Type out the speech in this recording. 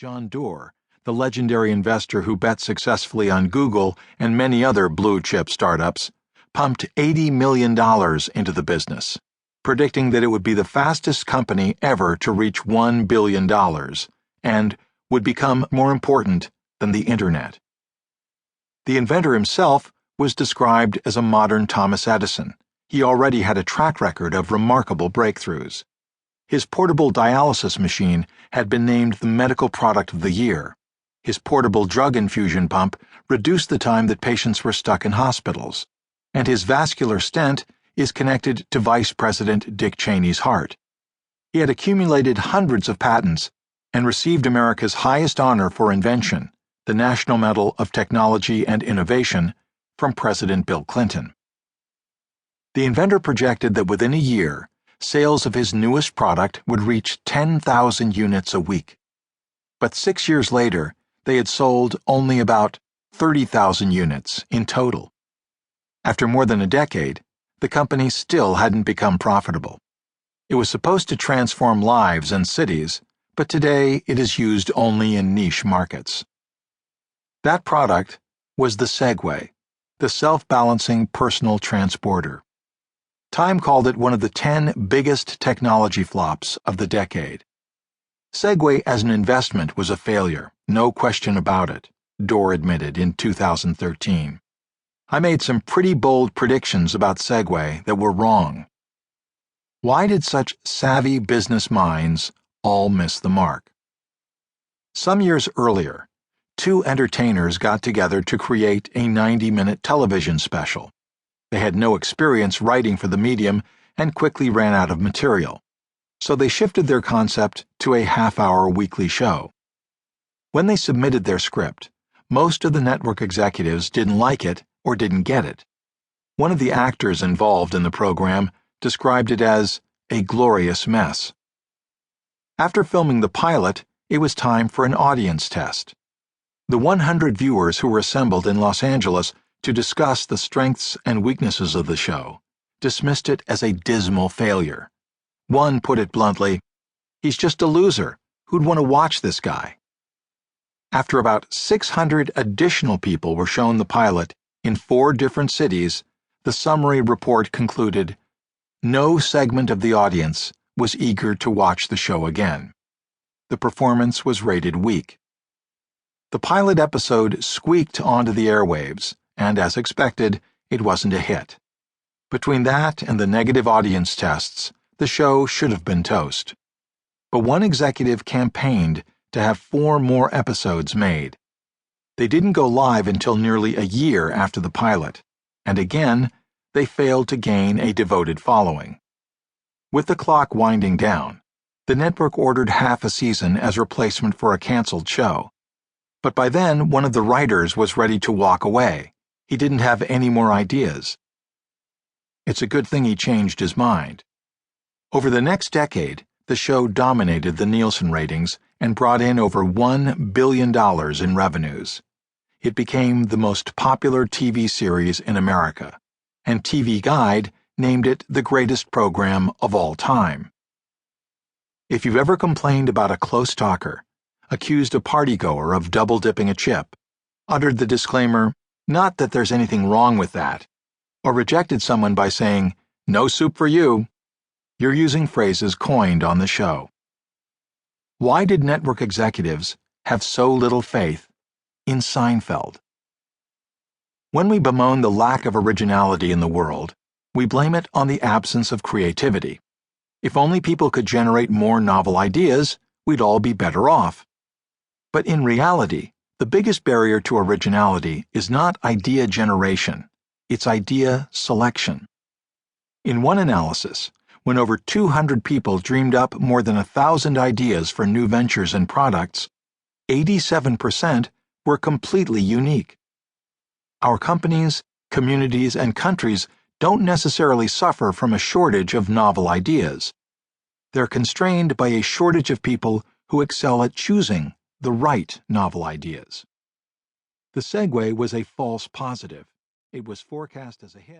John Doerr, the legendary investor who bet successfully on Google and many other blue-chip startups, pumped $80 million into the business, predicting that it would be the fastest company ever to reach $1 billion and would become more important than the Internet. The inventor himself was described as a modern Thomas Edison. He already had a track record of remarkable breakthroughs. His portable dialysis machine had been named the medical product of the year. His portable drug infusion pump reduced the time that patients were stuck in hospitals. And his vascular stent is connected to Vice President Dick Cheney's heart. He had accumulated hundreds of patents and received America's highest honor for invention, the National Medal of Technology and Innovation, from President Bill Clinton. The inventor projected that within a year, sales of his newest product would reach 10,000 units a week. But 6 years later, they had sold only about 30,000 units in total. After more than a decade, the company still hadn't become profitable. It was supposed to transform lives and cities, but today it is used only in niche markets. That product was the Segway, the self-balancing personal transporter. Time called it one of the 10 biggest technology flops of the decade. Segway as an investment was a failure, no question about it, Doerr admitted in 2013. I made some pretty bold predictions about Segway that were wrong. Why did such savvy business minds all miss the mark? Some years earlier, two entertainers got together to create a 90-minute television special. They had no experience writing for the medium and quickly ran out of material, so they shifted their concept to a half-hour weekly show. When they submitted their script, most of the network executives didn't like it or didn't get it. One of the actors involved in the program described it as a glorious mess. After filming the pilot, it was time for an audience test. The 100 viewers who were assembled in Los Angeles to discuss the strengths and weaknesses of the show dismissed it as a dismal failure. One put it bluntly, "He's just a loser. Who'd want to watch this guy?" After about 600 additional people were shown the pilot in 4 different cities, the summary report concluded, no segment of the audience was eager to watch the show again. The performance was rated weak. The pilot episode squeaked onto the airwaves, and as expected, it wasn't a hit. Between that and the negative audience tests, the show should have been toast. But one executive campaigned to have 4 more episodes made. They didn't go live until nearly a year after the pilot, and again, they failed to gain a devoted following. With the clock winding down, the network ordered half a season as replacement for a canceled show. But by then, one of the writers was ready to walk away. He didn't have any more ideas. It's a good thing he changed his mind. Over the next decade, the show dominated the Nielsen ratings and brought in over $1 billion in revenues. It became the most popular TV series in America, and TV Guide named it the greatest program of all time. If you've ever complained about a close talker, accused a partygoer of double-dipping a chip, uttered the disclaimer, "Not that there's anything wrong with that," or rejected someone by saying, "No soup for you," you're using phrases coined on the show. Why did network executives have so little faith in Seinfeld? When we bemoan the lack of originality in the world, we blame it on the absence of creativity. If only people could generate more novel ideas, we'd all be better off. But in reality, the biggest barrier to originality is not idea generation, it's idea selection. In one analysis, when over 200 people dreamed up more than 1,000 ideas for new ventures and products, 87% were completely unique. Our companies, communities, and countries don't necessarily suffer from a shortage of novel ideas. They're constrained by a shortage of people who excel at choosing the right novel ideas. The Segway was a false positive. It was forecast as a hit.